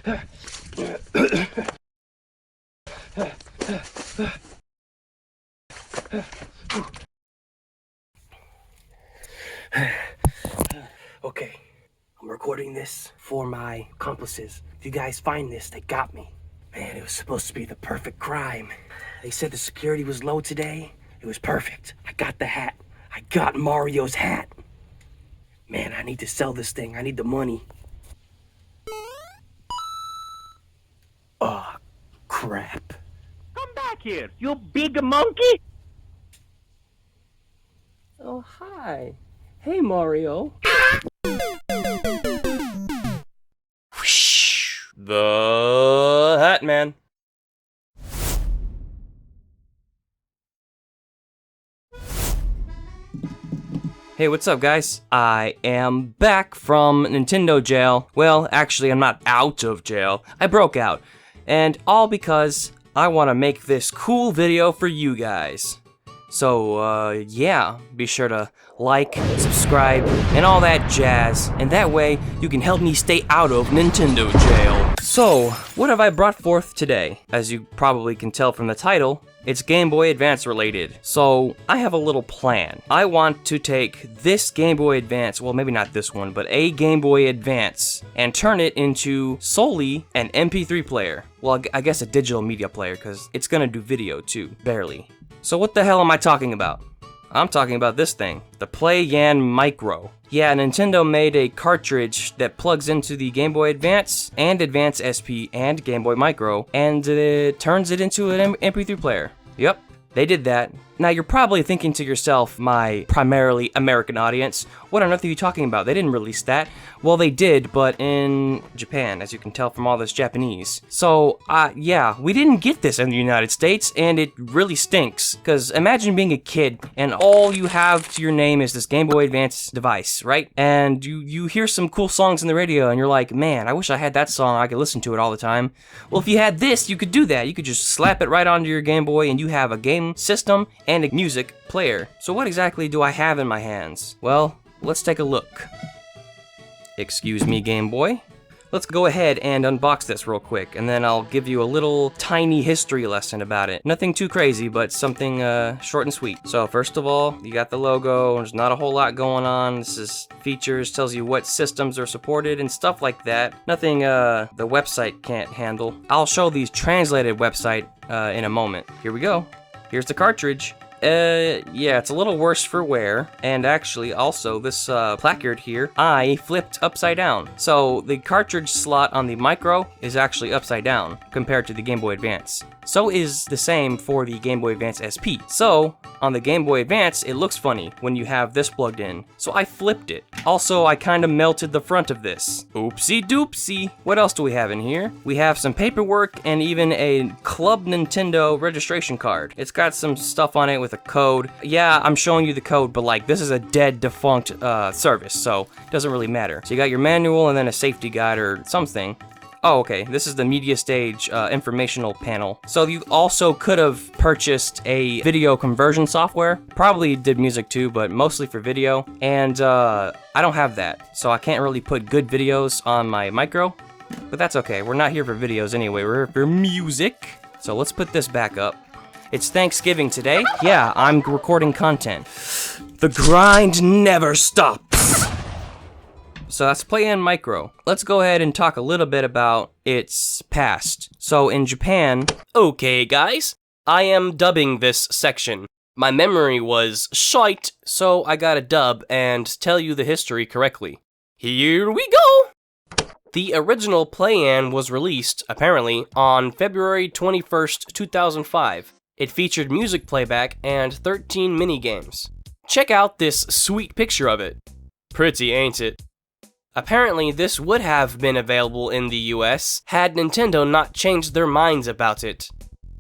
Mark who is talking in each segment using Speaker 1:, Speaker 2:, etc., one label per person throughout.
Speaker 1: Okay, I'm recording this for my accomplices. If you guys find this, they got me. Man, it was supposed to be the perfect crime. They said the security was low today. It was perfect. I got the hat. I got Mario's hat. Man, I need to sell this thing. I need the money. Oh, crap.
Speaker 2: Come back here, you big monkey!
Speaker 1: Oh, hi. Hey, Mario. The Hat Man. Hey, what's up, guys? I am back from Nintendo jail. Well, actually, I'm not out of jail. I broke out. And all because I want to make this cool video for you guys. So, yeah, be sure to like, subscribe, and all that jazz, and that way you can help me stay out of Nintendo jail. So, what have I brought forth today? As you probably can tell from the title, it's Game Boy Advance related. So, I have a little plan. I want to take this Game Boy Advance, well maybe not this one, but a Game Boy Advance, and turn it into solely an MP3 player. Well, I guess a digital media player, because it's gonna do video too, barely. So what the hell am I talking about? I'm talking about this thing, the pt.1 Micro. Yeah, Nintendo made a cartridge that plugs into the Game Boy Advance and Advance SP and Game Boy Micro, and it turns it into an MP3 player. Yep, they did that. Now you're probably thinking to yourself, my primarily American audience, what on earth are you talking about? They didn't release that. Well, they did, but in Japan, as you can tell from all this Japanese. So, yeah, we didn't get this in the United States, and it really stinks. Because imagine being a kid, and all you have to your name is this Game Boy Advance device, right? And you hear some cool songs on the radio, and you're like, man, I wish I had that song, I could listen to it all the time. Well, if you had this, you could do that. You could just slap it right onto your Game Boy, and you have a game system and a music player. So what exactly do I have in my hands? Well, let's take a look. Excuse me, Game Boy. Let's go ahead and unbox this real quick, and then I'll give you a little tiny history lesson about it. Nothing too crazy, but something short and sweet. So first of all, you got the logo. There's not a whole lot going on. This is features, tells you what systems are supported and stuff like that. Nothing the website can't handle. I'll show these translated website in a moment. Here we go. Here's the cartridge. Yeah, it's a little worse for wear, and actually also this placard here, I flipped upside down. So the cartridge slot on the Micro is actually upside down compared to the Game Boy Advance. So is the same for the Game Boy Advance SP. So on the Game Boy Advance, it looks funny when you have this plugged in. So I flipped it. Also, I kind of melted the front of this. Oopsie doopsie. What else do we have in here? We have some paperwork and even a Club Nintendo registration card. It's got some stuff on it with a code. Yeah, I'm showing you the code, but like this is a dead defunct service, so it doesn't really matter. So you got your manual and then a safety guide or something. Oh, okay, this is the media stage informational panel. So you also could have purchased a video conversion software. Probably did music too, but mostly for video. And I don't have that, so I can't really put good videos on my Micro. But that's okay, we're not here for videos anyway, we're here for music. So let's put this back up. It's Thanksgiving today. Yeah, I'm recording content. The grind never stops. So that's pt.1 Micro. Let's go ahead and talk a little bit about its past. So in Japan, okay guys, I am dubbing this section. My memory was shite, so I gotta dub and tell you the history correctly. Here we go! The original pt.1 was released, apparently, on February 21st, 2005. It featured music playback and 13 minigames. Check out this sweet picture of it. Pretty, ain't it? Apparently, this would have been available in the US had Nintendo not changed their minds about it.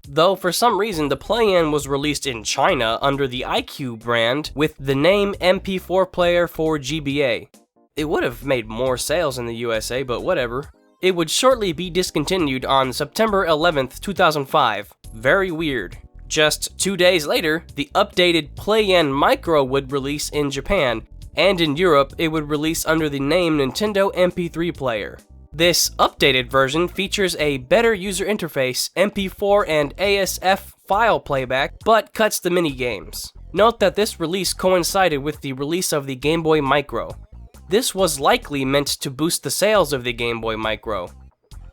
Speaker 1: Though for some reason the pt.1 was released in China under the iQ brand with the name MP4 player for GBA. It would have made more sales in the USA, but whatever. It would shortly be discontinued on September 11th, 2005. Very weird. Just 2 days later, the updated pt.1 Micro would release in Japan, and in Europe, it would release under the name Nintendo MP3 Player. This updated version features a better user interface, MP4 and ASF file playback, but cuts the minigames. Note that this release coincided with the release of the Game Boy Micro. This was likely meant to boost the sales of the Game Boy Micro.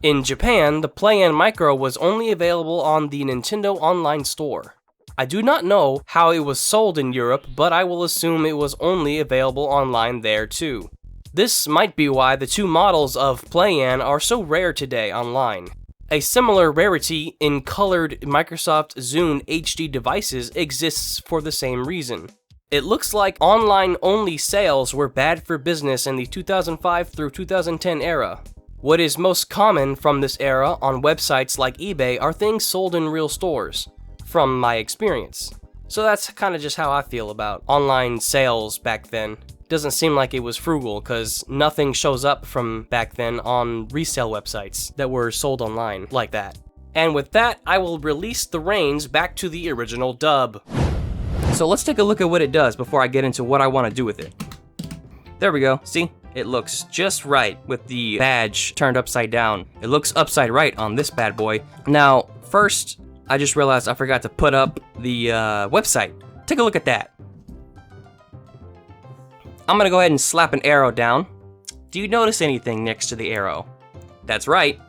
Speaker 1: In Japan, the Play-In Micro was only available on the Nintendo Online Store. I do not know how it was sold in Europe, but I will assume it was only available online there too. This might be why the two models of Play-In are so rare today online. A similar rarity in colored Microsoft Zune HD devices exists for the same reason. It looks like online-only sales were bad for business in the 2005 through 2010 era. What is most common from this era on websites like eBay are things sold in real stores, from my experience. So that's kind of just how I feel about online sales back then. Doesn't seem like it was frugal, because nothing shows up from back then on resale websites that were sold online like that. And with that, I will release the reins back to the original dub. So let's take a look at what it does before I get into what I want to do with it. There we go, see? It looks just right with the badge turned upside down. It looks upside right on this bad boy. Now, first, I just realized I forgot to put up the website. Take a look at that. I'm gonna go ahead and slap an arrow down. Do you notice anything next to the arrow? That's right.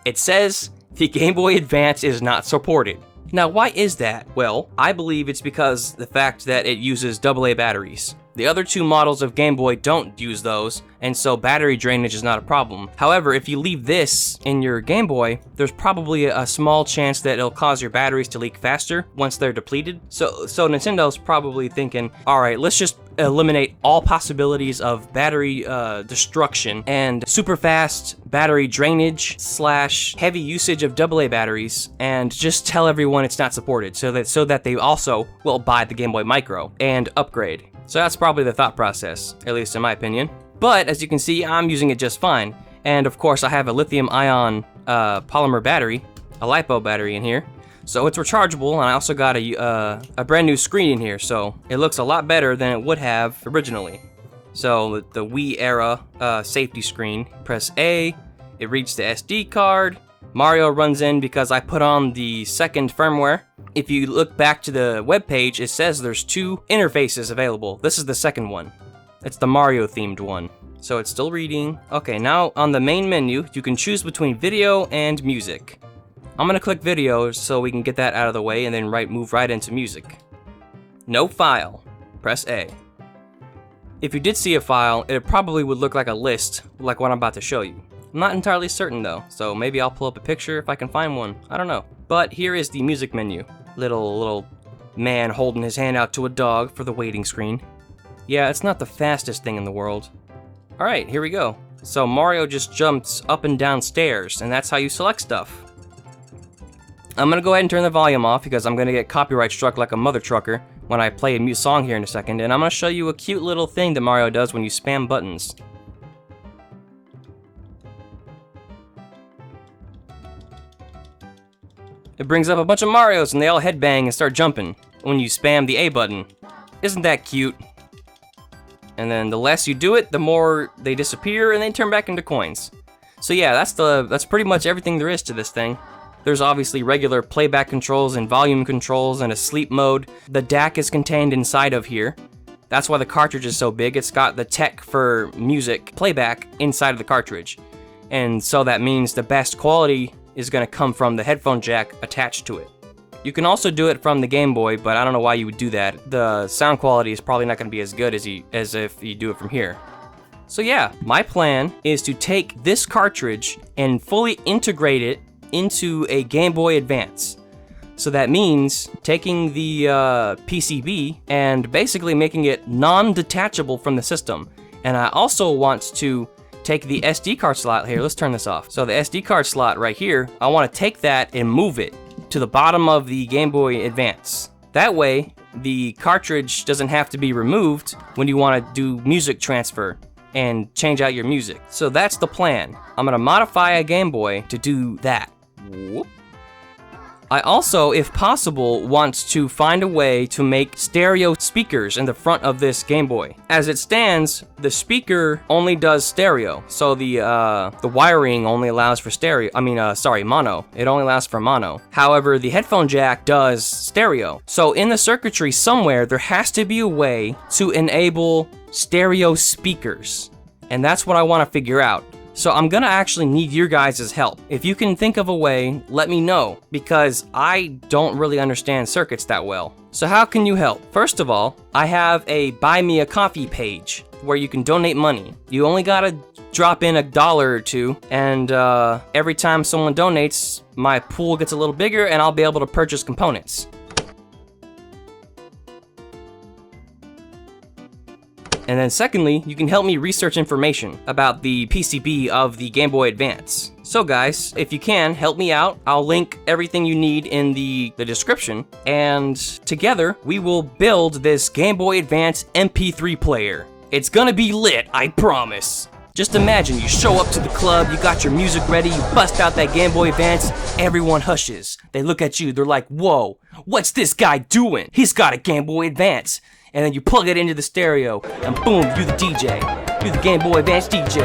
Speaker 1: It says the Game Boy Advance is not supported. Now, why is that? Well, I believe it's because the fact that it uses AA batteries. The other two models of Game Boy don't use those, and so battery drainage is not a problem. However, if you leave this in your Game Boy, there's probably a small chance that it'll cause your batteries to leak faster once they're depleted. So Nintendo's probably thinking, alright, let's just eliminate all possibilities of battery destruction and super fast battery drainage / heavy usage of AA batteries, and just tell everyone it's not supported so that they also will buy the Game Boy Micro and upgrade. So that's probably the thought process, at least in my opinion. But as you can see, I'm using it just fine. And of course, I have a lithium-ion polymer battery, a LiPo battery in here. So it's rechargeable, and I also got a brand new screen in here, so it looks a lot better than it would have originally. So the Wii era safety screen, press A, it reads the SD card, Mario runs in because I put on the second firmware. If you look back to the web page, it says there's two interfaces available. This is the second one. It's the Mario themed one. So it's still reading. Okay, now on the main menu, you can choose between video and music. I'm gonna click video so we can get that out of the way and then move right into music. No file. Press A. If you did see a file, it probably would look like a list, like what I'm about to show you. I'm not entirely certain though, so maybe I'll pull up a picture if I can find one. I don't know. But here is the music menu. Little man holding his hand out to a dog for the waiting screen. Yeah, it's not the fastest thing in the world. Alright, here we go. So Mario just jumps up and down stairs, and that's how you select stuff. I'm gonna go ahead and turn the volume off because I'm gonna get copyright struck like a mother trucker when I play a song here in a second, and I'm gonna show you a cute little thing that Mario does when you spam buttons. It brings up a bunch of Marios and they all headbang and start jumping when you spam the A button. Isn't that cute? And then the less you do it, the more they disappear and they turn back into coins. So yeah, that's pretty much everything there is to this thing. There's obviously regular playback controls and volume controls and a sleep mode. The DAC is contained inside of here. That's why the cartridge is so big. It's got the tech for music playback inside of the cartridge. And so that means the best quality is going to come from the headphone jack attached to it. You can also do it from the Game Boy, but I don't know why you would do that. The sound quality is probably not going to be as good as if you do it from here. So yeah, my plan is to take this cartridge and fully integrate it into a Game Boy Advance. So that means taking the PCB and basically making it non-detachable from the system. And I also want to take the SD card slot here. Let's turn this off. So the SD card slot right here, I want to take that and move it to the bottom of the Game Boy Advance. That way, the cartridge doesn't have to be removed when you want to do music transfer and change out your music. So that's the plan. I'm gonna modify a Game Boy to do that. Whoop. I also, if possible, want to find a way to make stereo speakers in the front of this Game Boy. As it stands, the speaker only does stereo, so the wiring only allows for mono. It only allows for mono. However, the headphone jack does stereo. So in the circuitry somewhere, there has to be a way to enable stereo speakers, and that's what I want to figure out. So I'm gonna actually need your guys' help. If you can think of a way, let me know, because I don't really understand circuits that well. So how can you help? First of all, I have a Buy Me a Coffee page where you can donate money. You only gotta drop in $1 or $2, and every time someone donates, my pool gets a little bigger and I'll be able to purchase components. And then secondly, you can help me research information about the PCB of the Game Boy Advance. So guys, if you can, help me out. I'll link everything you need in the description, and together we will build this Game Boy Advance MP3 player. It's gonna be lit, I promise. Just imagine you show up to the club, you got your music ready, you bust out that Game Boy Advance, everyone hushes. They look at you, they're like, whoa, what's this guy doing? He's got a Game Boy Advance. And then you plug it into the stereo, and boom, you're the DJ. You're the Game Boy Advance DJ.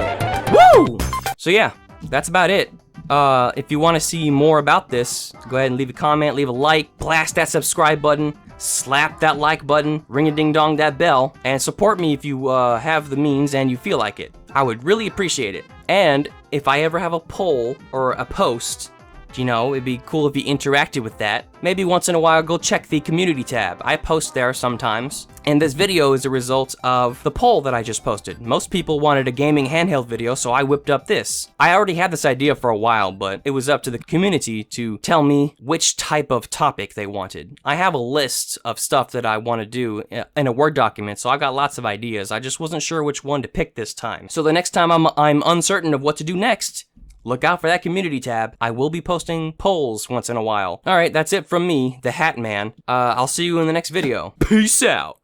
Speaker 1: Woo! So yeah, that's about it. If you want to see more about this, go ahead and leave a comment, leave a like, blast that subscribe button, slap that like button, ring-a-ding-dong that bell, and support me if you have the means and you feel like it. I would really appreciate it. And if I ever have a poll or a post, you know, it'd be cool if you interacted with that. Maybe once in a while, go check the community tab. I post there sometimes. And this video is a result of the poll that I just posted. Most people wanted a gaming handheld video, so I whipped up this. I already had this idea for a while, but it was up to the community to tell me which type of topic they wanted. I have a list of stuff that I want to do in a Word document, so I got lots of ideas. I just wasn't sure which one to pick this time. So the next time I'm uncertain of what to do next, look out for that community tab. I will be posting polls once in a while. Alright, that's it from me, the Hat Man. I'll see you in the next video. Peace out!